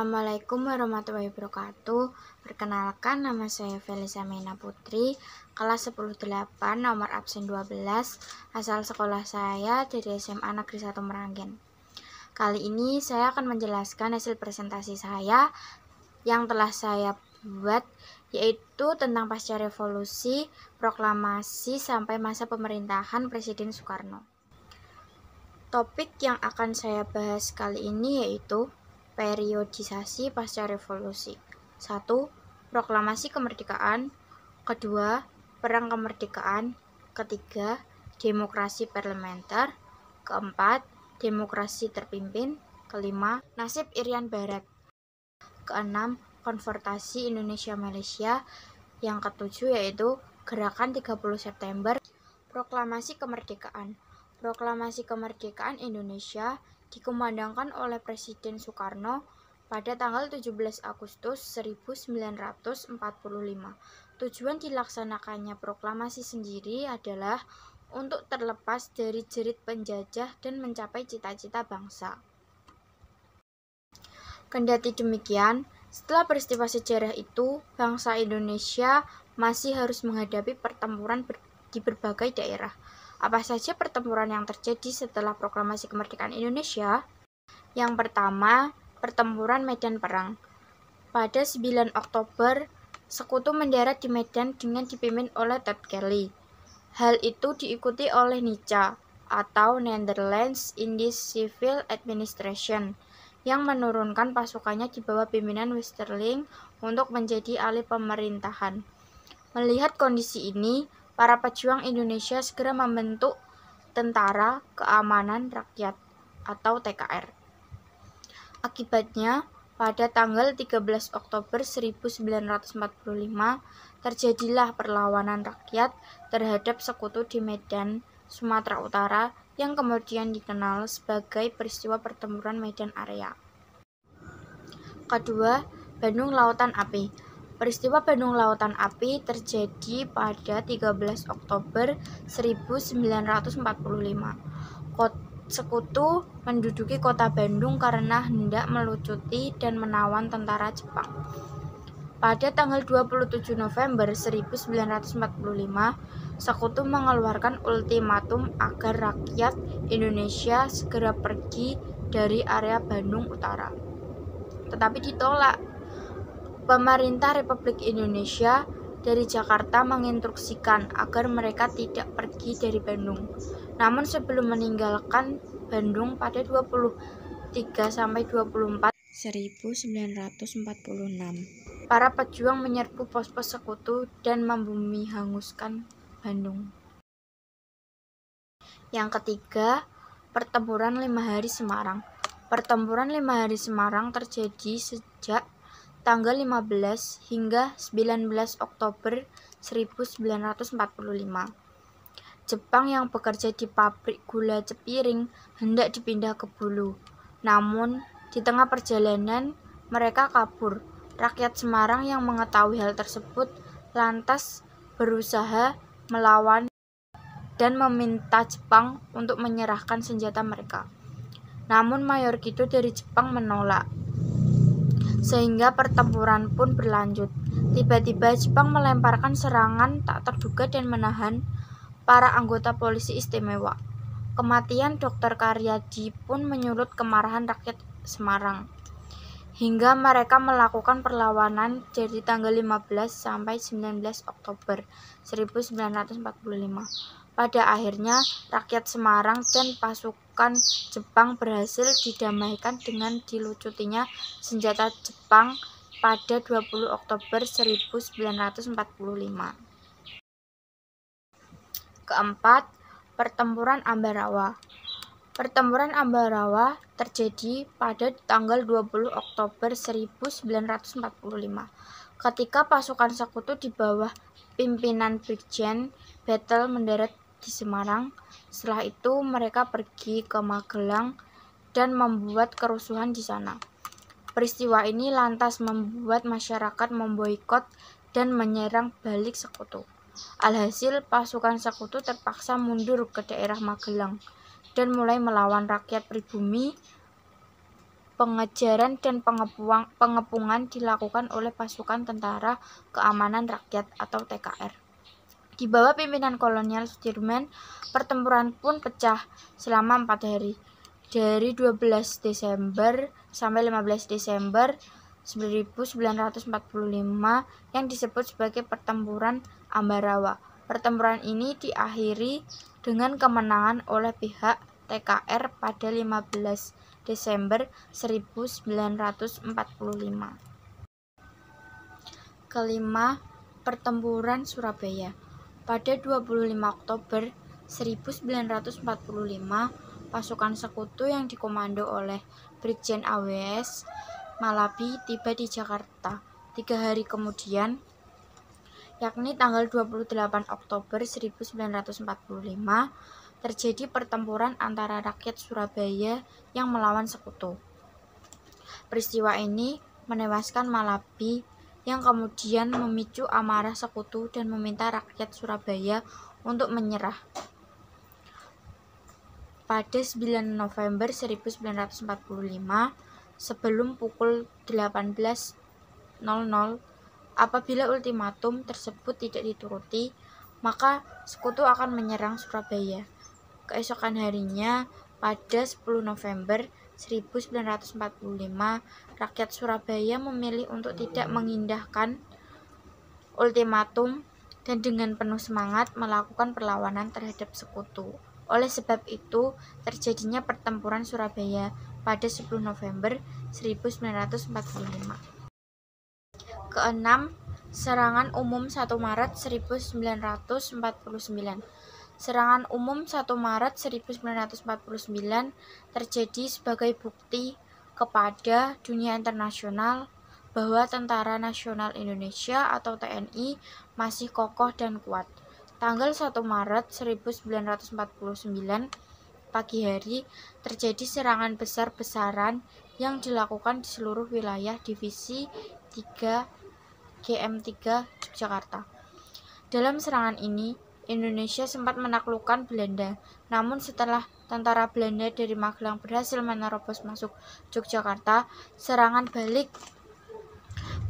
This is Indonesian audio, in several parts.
Assalamualaikum warahmatullahi wabarakatuh. Perkenalkan, nama saya Felisa Mena Putri, kelas 10-8, nomor absen 12, asal sekolah saya dari SMA Negeri 1 Meranggen. Kali ini saya akan menjelaskan hasil presentasi saya yang telah saya buat, yaitu tentang pasca revolusi, proklamasi, sampai masa pemerintahan Presiden Soekarno. Topik yang akan saya bahas kali ini yaitu periodisasi pasca revolusi. 1. Proklamasi kemerdekaan. 2. Perang kemerdekaan. 3. Demokrasi parlementer. 4. Demokrasi terpimpin. 5. Nasib Irian Barat. 6. Konfrontasi Indonesia-Malaysia. Yang 7 yaitu Gerakan 30 September. Proklamasi kemerdekaan. Proklamasi kemerdekaan Indonesia dikumandangkan oleh Presiden Soekarno pada tanggal 17 Agustus 1945. Tujuan dilaksanakannya proklamasi sendiri adalah untuk terlepas dari jerit penjajah dan mencapai cita-cita bangsa. Kendati demikian, setelah peristiwa sejarah itu, bangsa Indonesia masih harus menghadapi pertempuran di berbagai daerah. Apa saja pertempuran yang terjadi setelah proklamasi kemerdekaan Indonesia? Yang pertama, pertempuran Medan Perang. Pada 9 Oktober, sekutu mendarat di Medan dengan dipimpin oleh Ted Kelly. Hal itu diikuti oleh NICA atau Netherlands Indies Civil Administration yang menurunkan pasukannya di bawah pimpinan Westerling untuk menjadi ahli pemerintahan. Melihat kondisi ini, para pejuang Indonesia segera membentuk Tentara Keamanan Rakyat atau TKR. Akibatnya, pada tanggal 13 Oktober 1945, terjadilah perlawanan rakyat terhadap sekutu di Medan, Sumatera Utara, yang kemudian dikenal sebagai peristiwa pertempuran Medan Area. Kedua, Bandung Lautan Api. Peristiwa Bandung Lautan Api terjadi pada 13 Oktober 1945. Sekutu menduduki kota Bandung karena hendak melucuti dan menawan tentara Jepang. Pada tanggal 27 November 1945, Sekutu mengeluarkan ultimatum agar rakyat Indonesia segera pergi dari area Bandung Utara. Tetapi ditolak. Pemerintah Republik Indonesia dari Jakarta menginstruksikan agar mereka tidak pergi dari Bandung. Namun sebelum meninggalkan Bandung pada 23-24 1946, para pejuang menyerbu pos-pos sekutu dan membumi hanguskan Bandung. Yang ketiga, pertempuran 5 hari Semarang. Pertempuran 5 hari Semarang terjadi sejak tanggal 15 hingga 19 Oktober 1945. Jepang yang bekerja di pabrik gula Cepiring hendak dipindah ke Bulu. Namun, di tengah perjalanan mereka kabur. Rakyat Semarang yang mengetahui hal tersebut lantas berusaha melawan dan meminta Jepang untuk menyerahkan senjata mereka. Namun Mayor Kido dari Jepang menolak. Sehingga pertempuran pun berlanjut. Tiba-tiba Jepang melemparkan serangan tak terduga dan menahan para anggota polisi istimewa. Kematian Dr. Karyadi pun menyulut kemarahan rakyat Semarang. Hingga mereka melakukan perlawanan dari tanggal 15 sampai 19 Oktober 1945. Pada akhirnya, rakyat Semarang dan pasukan Jepang berhasil didamaikan dengan dilucutinya senjata Jepang pada 20 Oktober 1945. Keempat, pertempuran Ambarawa. Pertempuran Ambarawa terjadi pada tanggal 20 Oktober 1945 ketika pasukan sekutu di bawah pimpinan Brigjen Battle mendarat di Semarang. Setelah itu mereka pergi ke Magelang dan membuat kerusuhan di sana. Peristiwa ini lantas membuat masyarakat memboikot dan menyerang balik sekutu. Alhasil pasukan sekutu terpaksa mundur ke daerah Magelang dan mulai melawan rakyat pribumi pengejaran dan pengepungan dilakukan oleh pasukan Tentara Keamanan Rakyat atau TKR. Di bawah pimpinan Kolonel Sudirman, pertempuran pun pecah selama 4 hari, dari 12 Desember sampai 15 Desember 1945 yang disebut sebagai Pertempuran Ambarawa. Pertempuran ini diakhiri dengan kemenangan oleh pihak TKR pada 15 Desember 1945. Kelima, Pertempuran Surabaya. Pada 25 Oktober 1945, pasukan sekutu yang dikomando oleh Brigjen AWS Malabi tiba di Jakarta. 3 hari kemudian, yakni tanggal 28 Oktober 1945, terjadi pertempuran antara rakyat Surabaya yang melawan sekutu. Peristiwa ini menewaskan Malabi yang kemudian memicu amarah sekutu dan meminta rakyat Surabaya untuk menyerah. Pada 9 November 1945, sebelum pukul 18.00, apabila ultimatum tersebut tidak dituruti, maka sekutu akan menyerang Surabaya. Keesokan harinya, pada 10 November 1945, rakyat Surabaya memilih untuk tidak mengindahkan ultimatum dan dengan penuh semangat melakukan perlawanan terhadap sekutu. Oleh sebab itu, terjadinya pertempuran Surabaya pada 10 November 1945. Keenam, Serangan Umum 1 Maret 1949. Serangan umum 1 Maret 1949 terjadi sebagai bukti kepada dunia internasional bahwa Tentara Nasional Indonesia atau TNI masih kokoh dan kuat. Tanggal 1 Maret 1949 pagi hari terjadi serangan besar-besaran yang dilakukan di seluruh wilayah Divisi 3 GM3 Yogyakarta. Dalam serangan ini, Indonesia sempat menaklukkan Belanda. Namun setelah tentara Belanda dari Magelang berhasil menerobos masuk Yogyakarta, serangan balik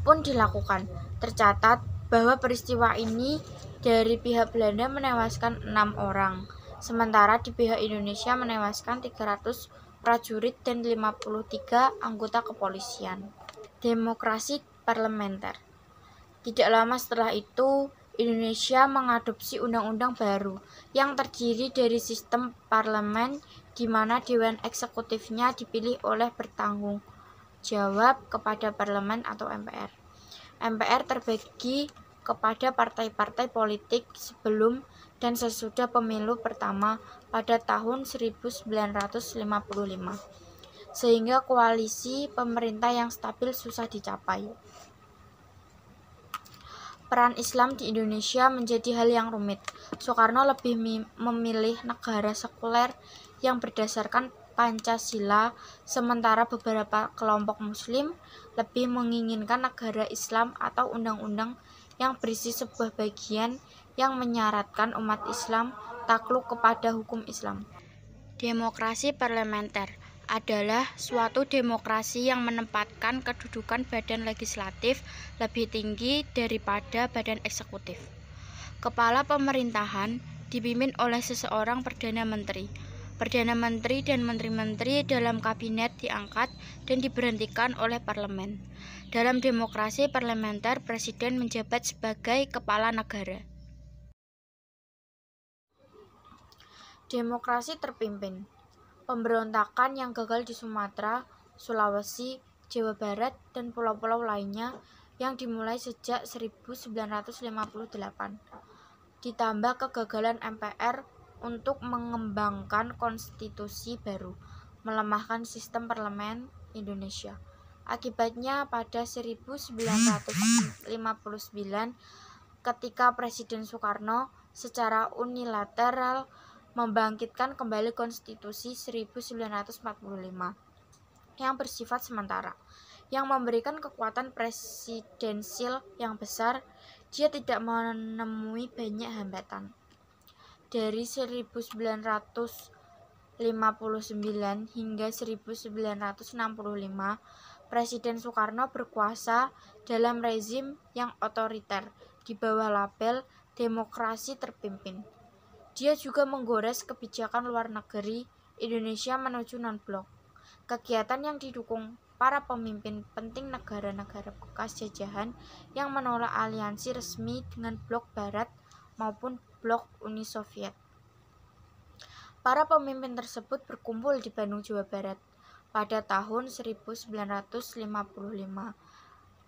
pun dilakukan. Tercatat bahwa peristiwa ini dari pihak Belanda menewaskan 6 orang, sementara di pihak Indonesia menewaskan 300 prajurit dan 53 anggota kepolisian. Demokrasi parlementer. Tidak lama setelah itu, Indonesia mengadopsi undang-undang baru yang terdiri dari sistem parlemen di mana dewan eksekutifnya dipilih oleh bertanggung jawab kepada parlemen atau MPR. MPR terbagi kepada partai-partai politik sebelum dan sesudah pemilu pertama pada tahun 1955, sehingga koalisi pemerintah yang stabil susah dicapai. Peran Islam di Indonesia menjadi hal yang rumit. Soekarno lebih memilih negara sekuler yang berdasarkan Pancasila, sementara beberapa kelompok Muslim lebih menginginkan negara Islam atau undang-undang yang berisi sebuah bagian yang menyaratkan umat Islam takluk kepada hukum Islam. Demokrasi parlementer adalah suatu demokrasi yang menempatkan kedudukan badan legislatif lebih tinggi daripada badan eksekutif. Kepala pemerintahan dipimpin oleh seseorang Perdana Menteri. Perdana Menteri dan menteri-menteri dalam kabinet diangkat dan diberhentikan oleh parlemen. Dalam demokrasi parlementer, presiden menjabat sebagai kepala negara. Demokrasi terpimpin. Pemberontakan yang gagal di Sumatera, Sulawesi, Jawa Barat, dan pulau-pulau lainnya yang dimulai sejak 1958. Ditambah kegagalan MPR untuk mengembangkan konstitusi baru, melemahkan sistem parlemen Indonesia. Akibatnya pada 1959, ketika Presiden Soekarno secara unilateral membangkitkan kembali konstitusi 1945 yang bersifat sementara, yang memberikan kekuatan presidensil yang besar, dia tidak menemui banyak hambatan. Dari 1945 hingga 1965, Presiden Soekarno berkuasa dalam rezim yang otoriter di bawah label demokrasi terpimpin. Dia juga menggores kebijakan luar negeri Indonesia menuju non-blok. Kegiatan yang didukung para pemimpin penting negara-negara bekas jajahan yang menolak aliansi resmi dengan blok Barat maupun blok Uni Soviet. Para pemimpin tersebut berkumpul di Bandung, Jawa Barat pada tahun 1955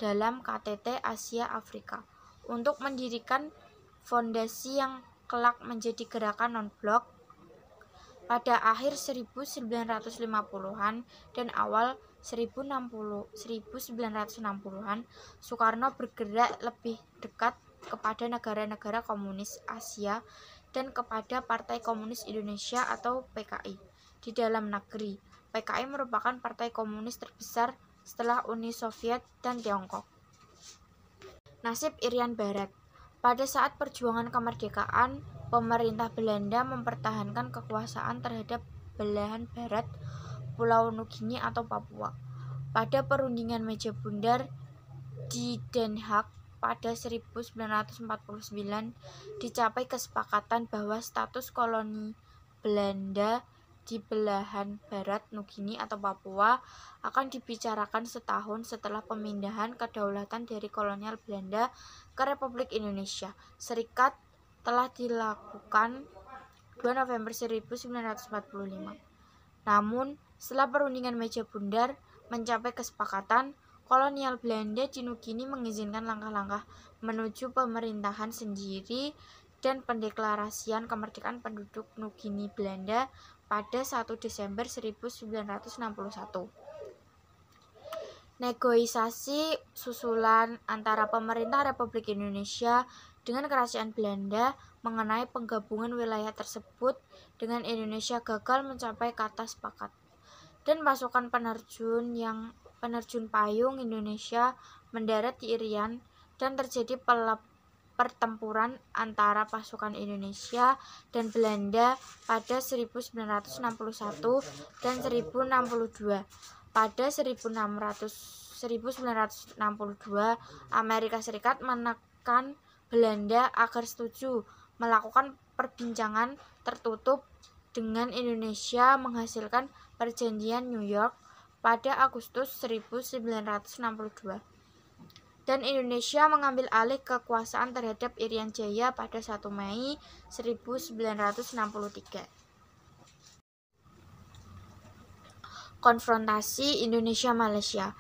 dalam KTT Asia Afrika untuk mendirikan fondasi yang kelak menjadi gerakan non-blok. Pada akhir 1950-an dan awal 1960-an, Soekarno bergerak lebih dekat kepada negara-negara komunis Asia dan kepada Partai Komunis Indonesia atau PKI. Di dalam negeri, PKI merupakan partai komunis terbesar setelah Uni Soviet dan Tiongkok. Nasib Irian Barat. Pada saat perjuangan kemerdekaan, pemerintah Belanda mempertahankan kekuasaan terhadap belahan barat Pulau Nugini atau Papua. Pada perundingan meja bundar di Den Haag pada 1949 dicapai kesepakatan bahwa status koloni Belanda di belahan barat Nugini atau Papua akan dibicarakan setahun setelah pemindahan kedaulatan dari kolonial Belanda ke Republik Indonesia Serikat telah dilakukan 2 November 1945. Namun, setelah perundingan meja bundar mencapai kesepakatan, kolonial Belanda di Nugini mengizinkan langkah-langkah menuju pemerintahan sendiri dan pendeklarasian kemerdekaan penduduk Nugini Belanda pada 1 Desember 1961. Negosiasi susulan antara pemerintah Republik Indonesia dengan kerajaan Belanda mengenai penggabungan wilayah tersebut dengan Indonesia gagal mencapai kata sepakat, dan pasukan penerjun payung Indonesia mendarat di Irian dan terjadi pertempuran antara pasukan Indonesia dan Belanda pada 1961 dan 1062. Pada 1962, Amerika Serikat menekan Belanda agar setuju melakukan perbincangan tertutup dengan Indonesia menghasilkan Perjanjian New York pada Agustus 1962. Dan Indonesia mengambil alih kekuasaan terhadap Irian Jaya pada 1 Mei 1963. Konfrontasi Indonesia-Malaysia.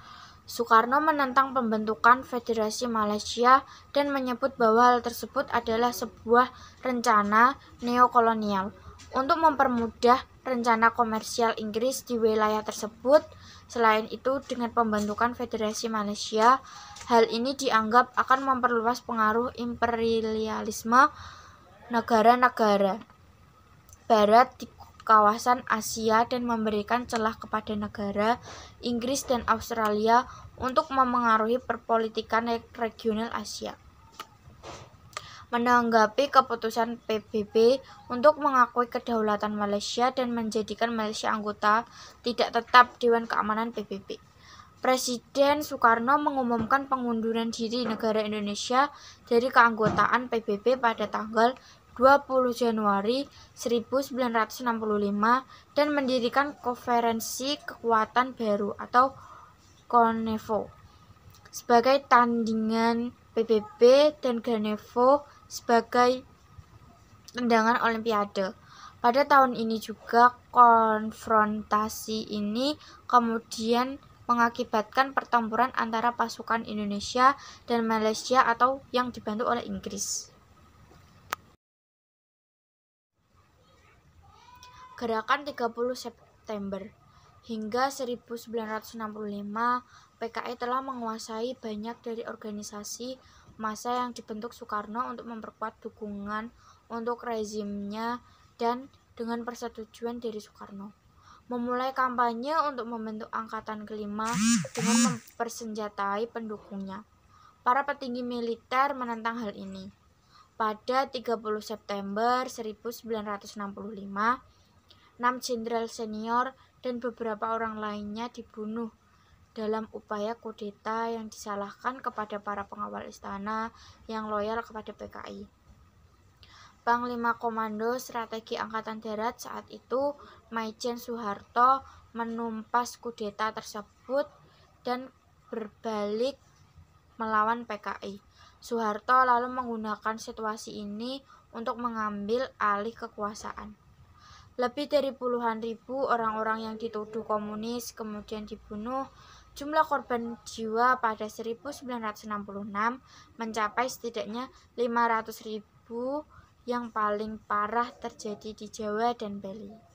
Soekarno menentang pembentukan Federasi Malaysia dan menyebut bahwa hal tersebut adalah sebuah rencana neokolonial untuk mempermudah rencana komersial Inggris di wilayah tersebut. Selain itu, dengan pembentukan Federasi Malaysia, hal ini dianggap akan memperluas pengaruh imperialisme negara-negara Barat di kawasan Asia dan memberikan celah kepada negara Inggris dan Australia untuk memengaruhi perpolitikan regional Asia. Menanggapi keputusan PBB untuk mengakui kedaulatan Malaysia dan menjadikan Malaysia anggota tidak tetap Dewan Keamanan PBB, Presiden Soekarno mengumumkan pengunduran diri negara Indonesia dari keanggotaan PBB pada tanggal 20 Januari 1965 dan mendirikan Konferensi Kekuatan Baru atau CONEVO sebagai tandingan PBB dan GANEVO sebagai tendangan Olimpiade. Pada tahun ini juga konfrontasi ini kemudian mengakibatkan pertempuran antara pasukan Indonesia dan Malaysia atau yang dibantu oleh Inggris. Gerakan 30 September. Hingga 1965, PKI telah menguasai banyak dari organisasi massa yang dibentuk Soekarno untuk memperkuat dukungan untuk rezimnya dan dengan persetujuan dari Soekarno. Memulai kampanye untuk membentuk Angkatan Kelima dengan mempersenjatai pendukungnya. Para petinggi militer menentang hal ini. Pada 30 September 1965, 6 jenderal senior dan beberapa orang lainnya dibunuh dalam upaya kudeta yang disalahkan kepada para pengawal istana yang loyal kepada PKI. Panglima Komando Strategi Angkatan Darat saat itu, Maijen Soeharto, menumpas kudeta tersebut dan berbalik melawan PKI. Soeharto lalu menggunakan situasi ini untuk mengambil alih kekuasaan. Lebih dari puluhan ribu orang-orang yang dituduh komunis kemudian dibunuh. Jumlah korban jiwa pada 1966 mencapai setidaknya 500.000, yang paling parah terjadi di Jawa dan Bali.